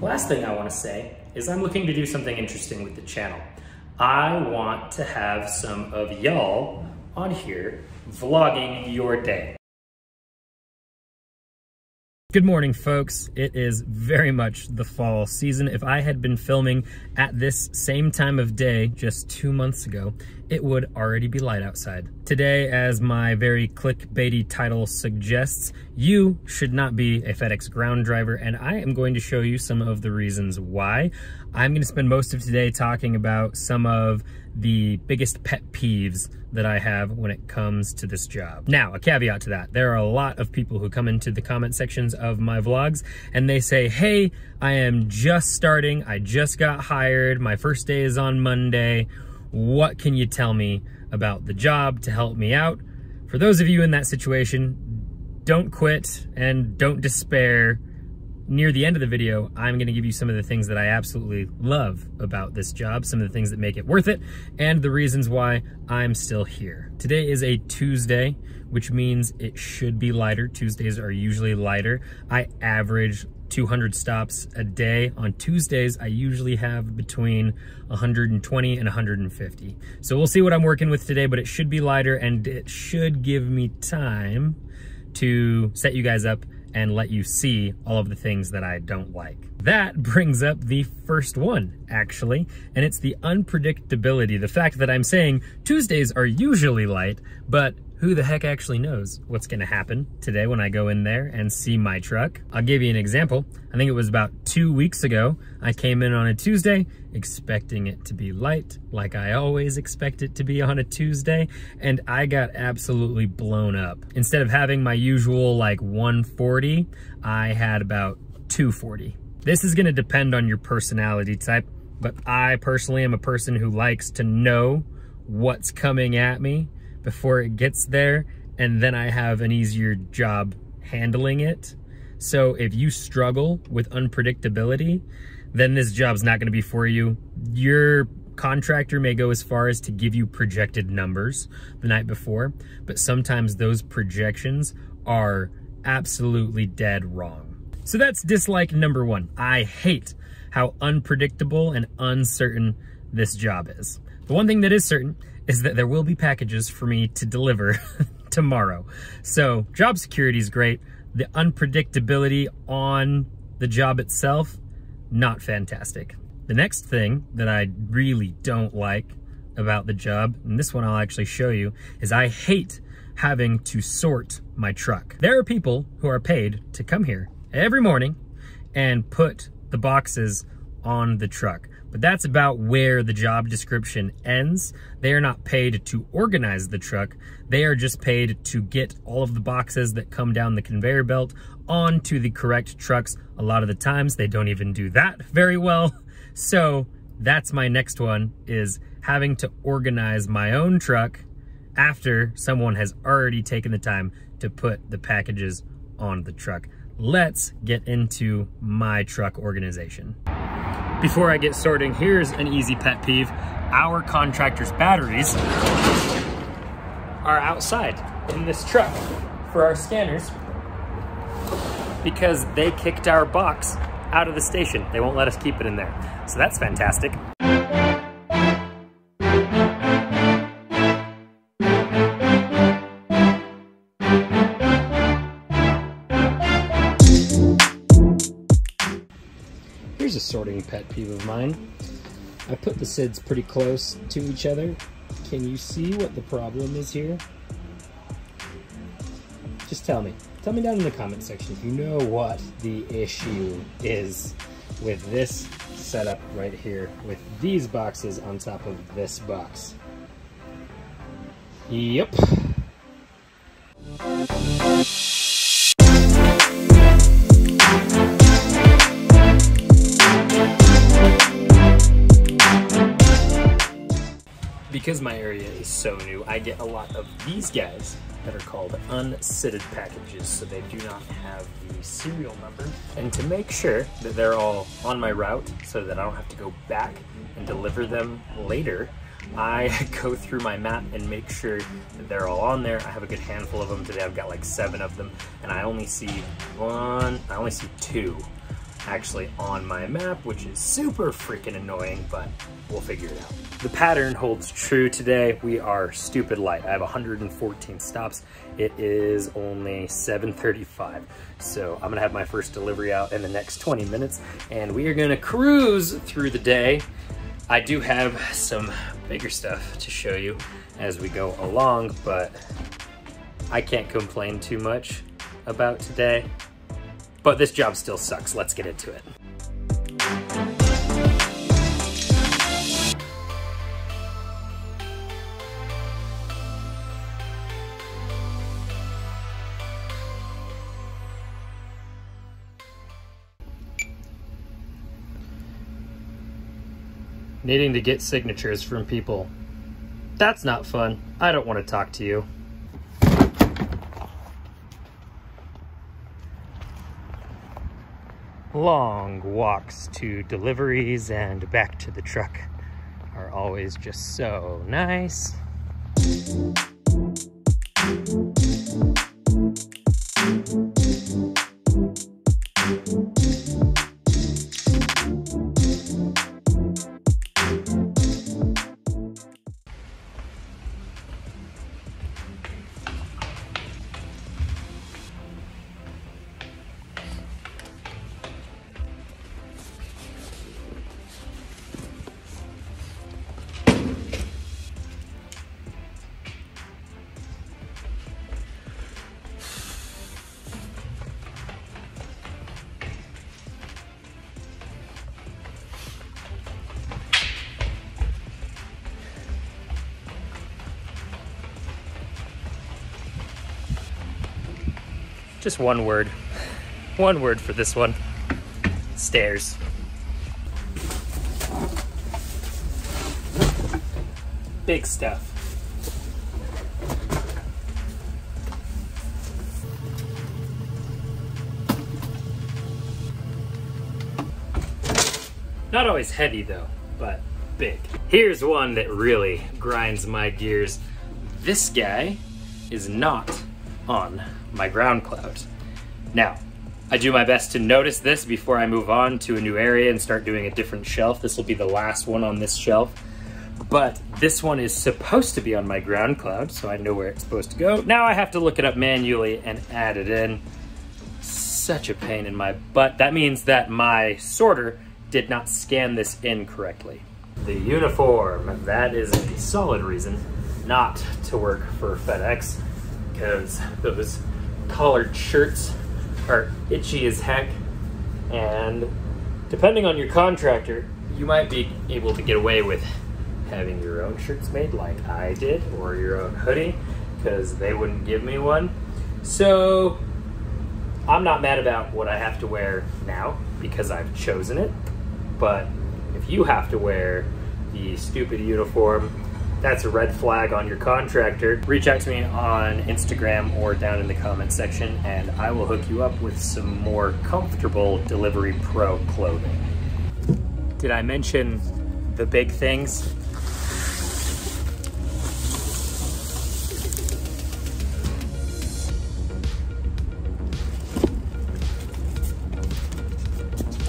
Last thing I want to say is I'm looking to do something interesting with the channel. I want to have some of y'all on here vlogging your day. Good morning, folks. It is very much the fall season. If I had been filming at this same time of day just 2 months ago, it would already be light outside. Today, as my very clickbaity title suggests, you should not be a FedEx ground driver, and I am going to show you some of the reasons why. I'm going to spend most of today talking about some of the biggest pet peeves that I have when it comes to this job. Now, a caveat to that, there are a lot of people who come into the comment sections of my vlogs and they say, hey, I am just starting, I just got hired, my first day is on Monday, what can you tell me about the job to help me out? For those of you in that situation, don't quit and don't despair. Near the end of the video, I'm going to give you some of the things that I absolutely love about this job, some of the things that make it worth it, and the reasons why I'm still here. Today is a Tuesday, which means it should be lighter. Tuesdays are usually lighter. I average 200 stops a day. On Tuesdays, I usually have between 120 and 150. So we'll see what I'm working with today, but it should be lighter and it should give me time to set you guys up and let you see all of the things that I don't like. That brings up the first one, actually, and it's the unpredictability. The fact that I'm saying Tuesdays are usually light, but who the heck actually knows what's gonna happen today when I go in there and see my truck? I'll give you an example. I think it was about 2 weeks ago, I came in on a Tuesday expecting it to be light, like I always expect it to be on a Tuesday, and I got absolutely blown up. Instead of having my usual like 140, I had about 240. This is gonna depend on your personality type, but I personally am a person who likes to know what's coming at me before it gets there, and then I have an easier job handling it. So if you struggle with unpredictability, then this job's not gonna be for you. Your contractor may go as far as to give you projected numbers the night before, but sometimes those projections are absolutely dead wrong. So that's dislike number one. I hate how unpredictable and uncertain this job is. The one thing that is certain is that there will be packages for me to deliver tomorrow. So job security is great. The unpredictability on the job itself, not fantastic. The next thing that I really don't like about the job, and this one I'll actually show you, is I hate having to sort my truck. There are people who are paid to come here every morning and put the boxes on the truck. But that's about where the job description ends. They are not paid to organize the truck. They are just paid to get all of the boxes that come down the conveyor belt onto the correct trucks. A lot of the times they don't even do that very well. So that's my next one, is having to organize my own truck after someone has already taken the time to put the packages on the truck. Let's get into my truck organization. Before I get started, here's an easy pet peeve. Our contractor's batteries are outside in this truck for our scanners because they kicked our box out of the station. They won't let us keep it in there. So that's fantastic. Here's a sorting pet peeve of mine. I put the SIDs pretty close to each other. Can you see what the problem is here? Just tell me. Tell me down in the comment section if you know what the issue is with this setup right here, with these boxes on top of this box. Yep. Because my area is so new, I get a lot of these guys that are called unsitted packages, so they do not have the serial number. And to make sure that they're all on my route so that I don't have to go back and deliver them later, I go through my map and make sure that they're all on there. I have a good handful of them. Today I've got like 7 of them, and I only see 2 actually on my map, which is super freaking annoying, but we'll figure it out. The pattern holds true today. We are stupid light. I have 114 stops. It is only 7:35. So I'm gonna have my first delivery out in the next 20 minutes and we are gonna cruise through the day. I do have some bigger stuff to show you as we go along, but I can't complain too much about today. But this job still sucks. Let's get into it. Needing to get signatures from people. That's not fun. I don't want to talk to you. Long walks to deliveries and back to the truck are always just so nice. Just one word for this one, stairs. Big stuff. Not always heavy though, but big. Here's one that really grinds my gears. This guy is not on my ground cloud. Now, I do my best to notice this before I move on to a new area and start doing a different shelf. This will be the last one on this shelf, but this one is supposed to be on my ground cloud, so I know where it's supposed to go. Now I have to look it up manually and add it in. Such a pain in my butt. That means that my sorter did not scan this in correctly. The uniform, that is a solid reason not to work for FedEx, because those collared shirts are itchy as heck, and depending on your contractor, you might be able to get away with having your own shirts made like I did, or your own hoodie, because they wouldn't give me one. So I'm not mad about what I have to wear now because I've chosen it, but if you have to wear the stupid uniform, that's a red flag on your contractor. Reach out to me on Instagram or down in the comment section and I will hook you up with some more comfortable Delivery Pro clothing. Did I mention the big things?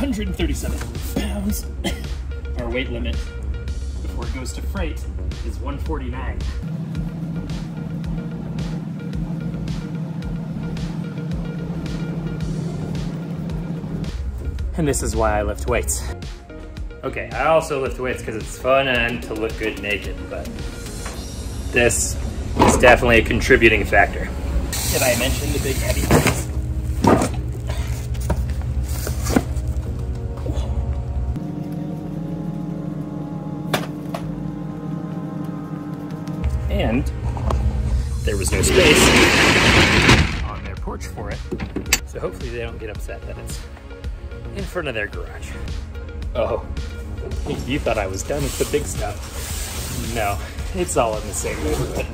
£137. Our weight limit before it goes to freight is 149. And this is why I lift weights. Okay, I also lift weights because it's fun and to look good naked, but this is definitely a contributing factor. Did I mention the big heavy things? And there was no space on their porch for it. So hopefully they don't get upset that it's in front of their garage. Oh, you thought I was done with the big stuff. No, it's all in the same neighborhood.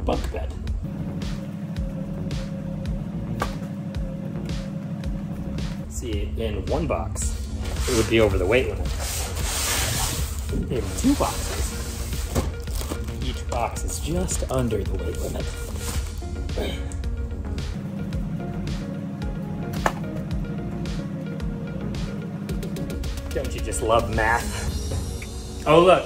Bunk bed. See, in one box, it would be over the weight limit. In 2 boxes, each box is just under the weight limit. Don't you just love math? Oh look,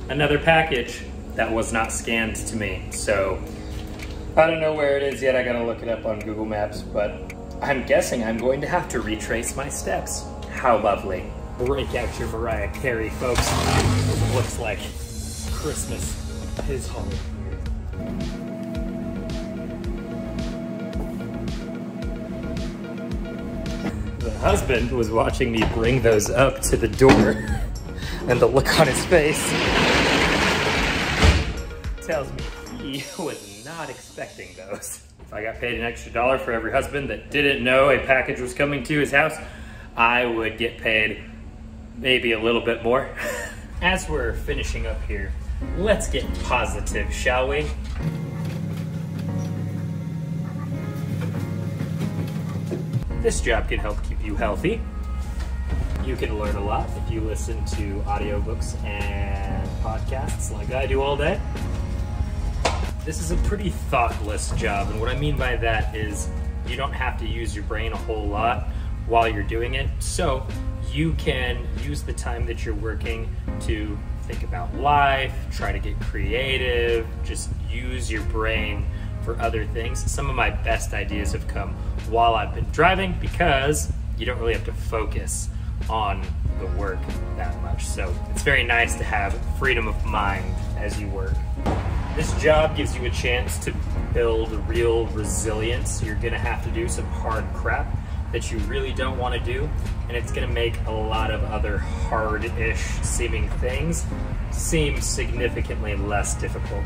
another package that was not scanned to me. So I don't know where it is yet. I gotta look it up on Google Maps, but I'm guessing I'm going to have to retrace my steps. How lovely. Break out your Mariah Carey, folks. It looks like Christmas is home. The husband was watching me bring those up to the door, and the look on his face tells me he was not expecting those. If I got paid an extra $1 for every husband that didn't know a package was coming to his house, I would get paid maybe a little bit more. As we're finishing up here, let's get positive, shall we? This job can help keep you healthy. You can learn a lot if you listen to audiobooks and podcasts like I do all day. This is a pretty thoughtless job, and what I mean by that is you don't have to use your brain a whole lot while you're doing it, so you can use the time that you're working to think about life, try to get creative, just use your brain for other things. Some of my best ideas have come while I've been driving because you don't really have to focus on the work that much. So it's very nice to have freedom of mind as you work. This job gives you a chance to build real resilience. You're gonna have to do some hard crap that you really don't want to do, and it's gonna make a lot of other hard-ish seeming things seem significantly less difficult.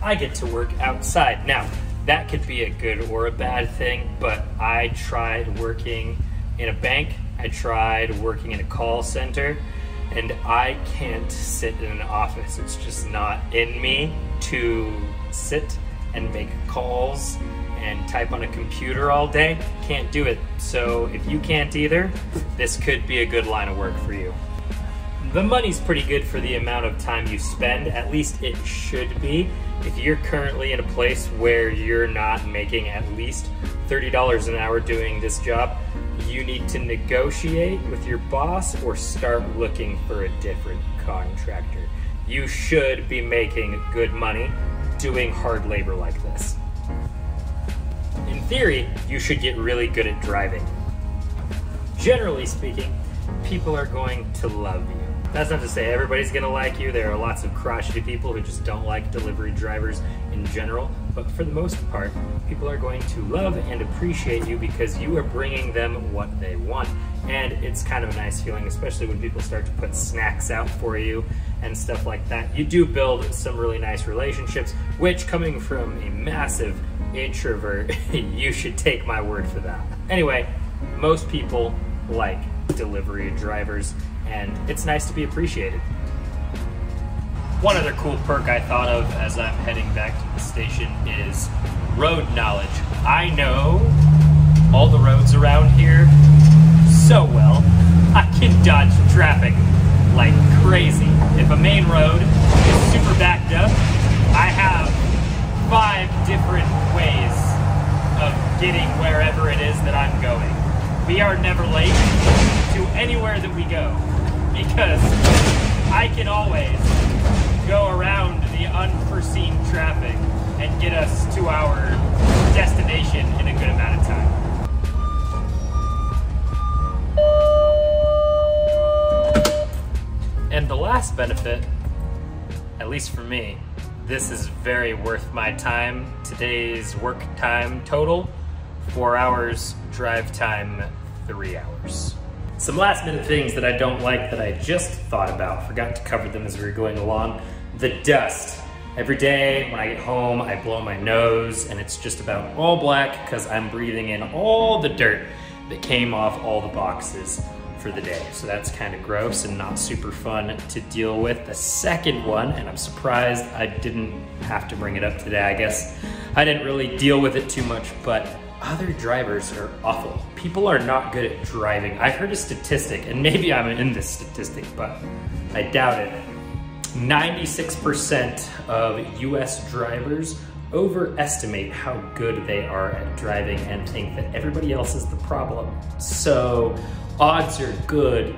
I get to work outside. Now, that could be a good or a bad thing, but I tried working in a bank, I tried working in a call center, and I can't sit in an office. It's just not in me to sit and make calls and type on a computer all day. Can't do it. So if you can't either, this could be a good line of work for you. The money's pretty good for the amount of time you spend, at least it should be. If you're currently in a place where you're not making at least $30 an hour doing this job, you need to negotiate with your boss or start looking for a different contractor. You should be making good money doing hard labor like this. In theory, you should get really good at driving. Generally speaking, people are going to love you. That's not to say everybody's gonna like you. There are lots of crotchety people who just don't like delivery drivers in general, but for the most part, people are going to love and appreciate you because you are bringing them what they want. And it's kind of a nice feeling, especially when people start to put snacks out for you and stuff like that. You do build some really nice relationships, which, coming from a massive introvert, you should take my word for that. Anyway, most people like delivery drivers, and it's nice to be appreciated. One other cool perk I thought of as I'm heading back to the station is road knowledge. I know all the roads around here so well. I can dodge traffic like crazy. If a main road is super backed up, I have 5 different ways of getting wherever it is that I'm going. We are never late to anywhere that we go because I can always go around the unforeseen traffic and get us to our destination in a good amount of time. And the last benefit, at least for me, this is very worth my time. Today's work time total, 4 hours, drive time, 3 hours. Some last minute things that I don't like that I just thought about, forgot to cover them as we were going along. The dust. Every day when I get home, I blow my nose and it's just about all black because I'm breathing in all the dirt that came off all the boxes for the day. So that's kind of gross and not super fun to deal with. The second one, and I'm surprised I didn't have to bring it up today, I guess I didn't really deal with it too much, but other drivers are awful. People are not good at driving. I heard a statistic, and maybe I'm in this statistic, but I doubt it. 96% of US drivers overestimate how good they are at driving and think that everybody else is the problem. So odds are good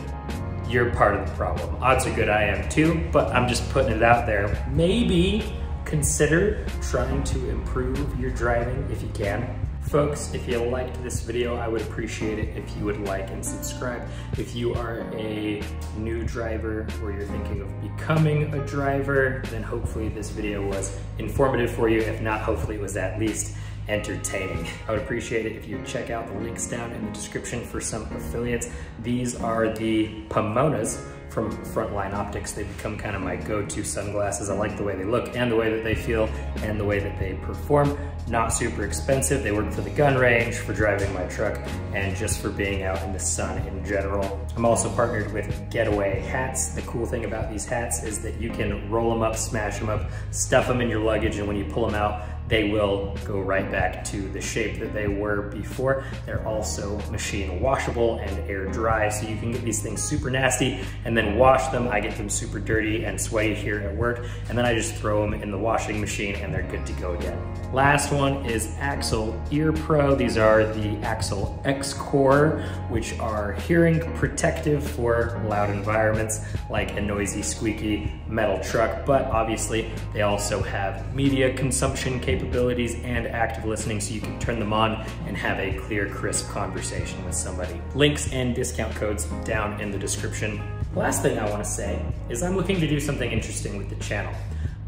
you're part of the problem. Odds are good I am too, but I'm just putting it out there. Maybe consider trying to improve your driving if you can. Folks, if you liked this video, I would appreciate it if you would like and subscribe. If you are a new driver or you're thinking of becoming a driver, then hopefully this video was informative for you. If not, hopefully it was at least entertaining. I would appreciate it if you check out the links down in the description for some affiliates. These are the Pomonas from Frontline Optics. They've become kind of my go-to sunglasses. I like the way they look and the way that they feel and the way that they perform. Not super expensive. They work for the gun range, for driving my truck, and just for being out in the sun in general. I'm also partnered with GetAwayHats. The cool thing about these hats is that you can roll them up, smash them up, stuff them in your luggage, and when you pull them out, they will go right back to the shape that they were before. They're also machine washable and air dry, so you can get these things super nasty and then wash them. I get them super dirty and sweaty here at work, and then I just throw them in the washing machine and they're good to go again. Last one is Axle Ear Pro. These are the Axle X Core, which are hearing protective for loud environments like a noisy, squeaky metal truck, but obviously they also have media consumption capabilities and active listening, so you can turn them on and have a clear, crisp conversation with somebody. Links and discount codes down in the description. Last thing I want to say is I'm looking to do something interesting with the channel.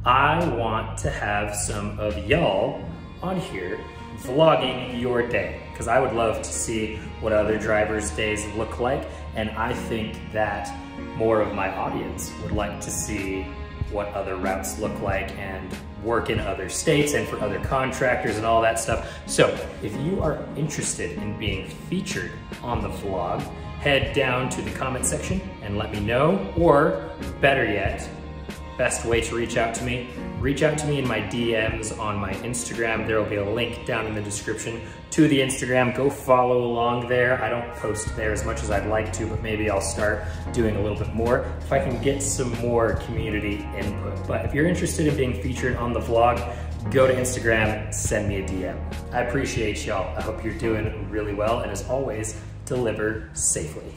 I want to have some of y'all on here vlogging your day, because I would love to see what other drivers' days look like, and I think that more of my audience would like to see what other routes look like and work in other states and for other contractors and all that stuff. So if you are interested in being featured on the vlog, head down to the comment section and let me know, or better yet, best way to reach out to me in my DMs on my Instagram. There will be a link down in the description to the Instagram. Go follow along there. I don't post there as much as I'd like to, but maybe I'll start doing a little bit more if I can get some more community input. But if you're interested in being featured on the vlog, go to Instagram, send me a DM. I appreciate y'all. I hope you're doing really well, and as always, deliver safely.